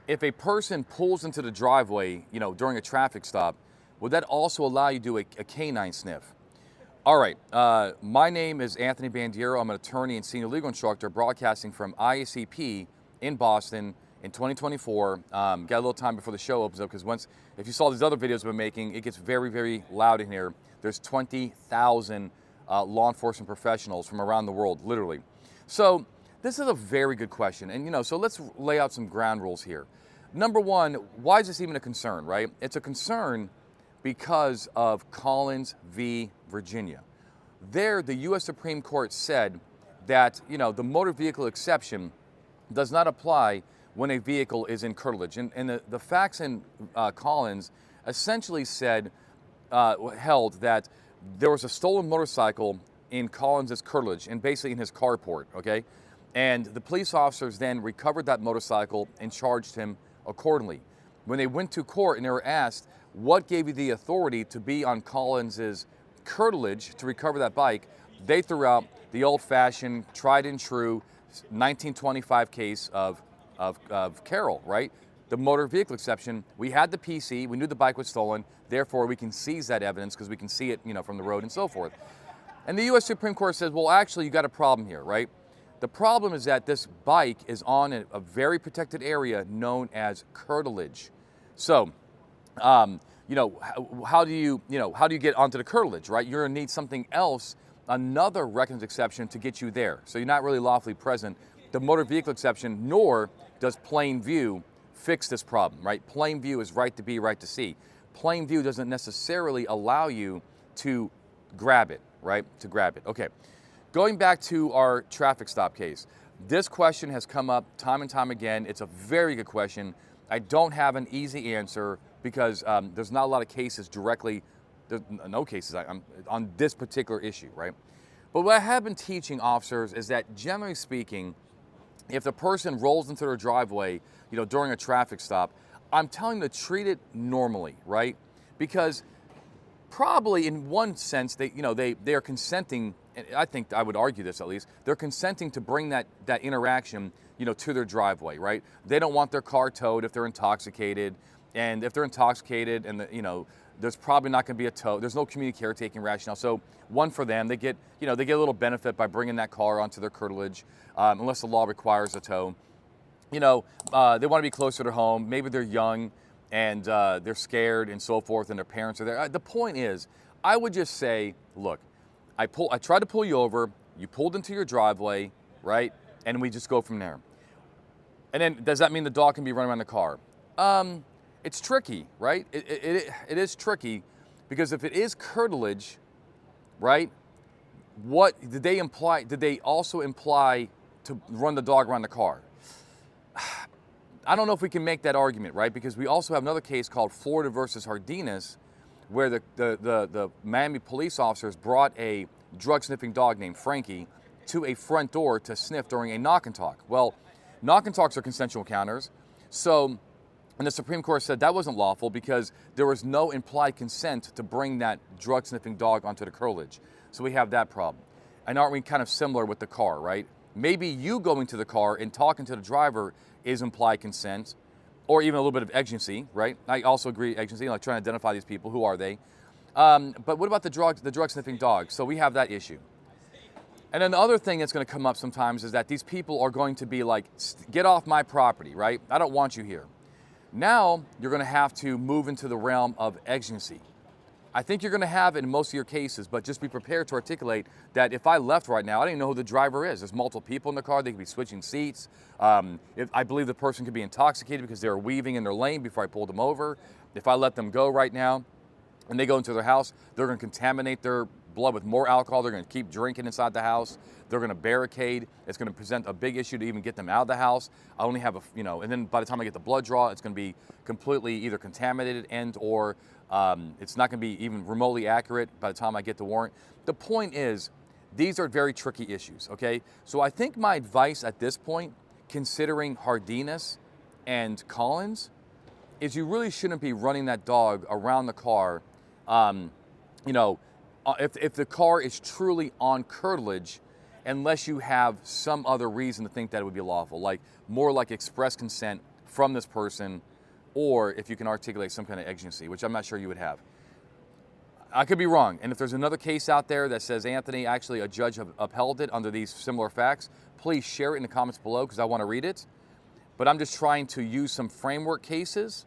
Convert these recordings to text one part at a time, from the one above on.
if a person pulls into the driveway, during a traffic stop, would that also allow you to do a canine sniff? All right. My name is Anthony Bandiero. I'm an attorney and senior legal instructor broadcasting from IACP in Boston in 2024. Got a little time before the show opens up because if you saw these other videos we're making, it gets very, very loud in here. There's 20,000 law enforcement professionals from around the world, literally. So this is a very good question. And, so let's lay out some ground rules here. Number one, why is this even a concern, right? It's a concern because of Collins v. Virginia. There, the U.S. Supreme Court said that, the motor vehicle exception does not apply when a vehicle is in curtilage. And the facts in Collins essentially held that there was a stolen motorcycle in Collins' curtilage and basically in his carport, okay? And the police officers then recovered that motorcycle and charged him accordingly. When they went to court and they were asked, what gave you the authority to be on Collins' curtilage to recover that bike, they threw out the old-fashioned, tried and true 1925 case of Carroll, right? The motor vehicle exception. We had the PC, we knew the bike was stolen, therefore we can seize that evidence because we can see it, from the road and so forth. And the U.S. Supreme Court says, well, actually, you got a problem here, right? The problem is that this bike is on a very protected area known as curtilage. So, how do you get onto the curtilage, right? You're gonna need something else, another records exception to get you there. So you're not really lawfully present. The motor vehicle exception, nor does plain view fix this problem, right? Plain view is right to be, right to see. Plain view doesn't necessarily allow you to grab it, right? To grab it. Okay. Going back to our traffic stop case, this question has come up time and time again. It's a very good question. I don't have an easy answer because there's not a lot of cases directly, there's no cases on this particular issue, right? But what I have been teaching officers is that generally speaking, if the person rolls into their driveway, during a traffic stop, I'm telling them to treat it normally, right? Because probably in one sense, they are consenting. I think I would argue this at least. They're consenting to bring that interaction, to their driveway, right? They don't want their car towed if they're intoxicated, and if they're intoxicated, and there's probably not going to be a tow. There's no community caretaking rationale. So one for them, they get a little benefit by bringing that car onto their curtilage, unless the law requires a tow. They want to be closer to home. Maybe they're young and they're scared and so forth, and their parents are there. The point is, I would just say, look, I tried to pull you over, you pulled into your driveway, right? And we just go from there. And then, does that mean the dog can be running around the car? It's tricky, right? It is tricky because if it is curtilage, right? What did they imply? Did they also imply to run the dog around the car? I don't know if we can make that argument, right? Because we also have another case called Florida versus Hardinas, where the Miami police officers brought a drug-sniffing dog named Frankie to a front door to sniff during a knock and talk. Well, knock and talks are consensual encounters, and the Supreme Court said that wasn't lawful because there was no implied consent to bring that drug-sniffing dog onto the curtilage. So we have that problem. And aren't we kind of similar with the car, right? Maybe you going to the car and talking to the driver is implied consent, or even a little bit of exigency, right? I also agree exigency, like trying to identify these people. Who are they? But what about the drug-sniffing dog? So we have that issue. And then the other thing that's going to come up sometimes is that these people are going to be like, get off my property, right? I don't want you here. Now you're going to have to move into the realm of exigency. I think you're going to have it in most of your cases, but just be prepared to articulate that if I left right now, I don't even know who the driver is. There's multiple people in the car. They could be switching seats. I believe the person could be intoxicated because they were weaving in their lane before I pulled them over. If I let them go right now and they go into their house, they're going to contaminate their blood with more alcohol. They're going to keep drinking inside the house. They're going to barricade. It's going to present a big issue to even get them out of the house. I only have and then by the time I get the blood draw, it's going to be completely either contaminated or it's not going to be even remotely accurate by the time I get the warrant. The point is, these are very tricky issues, okay? So I think my advice at this point, considering Hardinas and Collins, is you really shouldn't be running that dog around the car, if the car is truly on curtilage, unless you have some other reason to think that it would be lawful, like more like express consent from this person, or if you can articulate some kind of exigency, which I'm not sure you would have. I could be wrong, and if there's another case out there that says, Anthony, actually a judge upheld it under these similar facts, please share it in the comments below because I want to read it. But I'm just trying to use some framework cases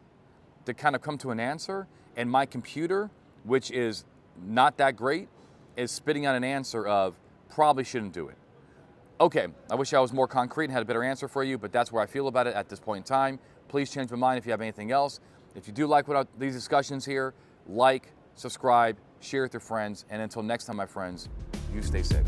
to kind of come to an answer, and my computer, which is not that great, is spitting out an answer of probably shouldn't do it. Okay, I wish I was more concrete and had a better answer for you, but that's where I feel about it at this point in time. Please change my mind if you have anything else. If you do like these discussions here, like, subscribe, share with your friends, and until next time, my friends, you stay safe.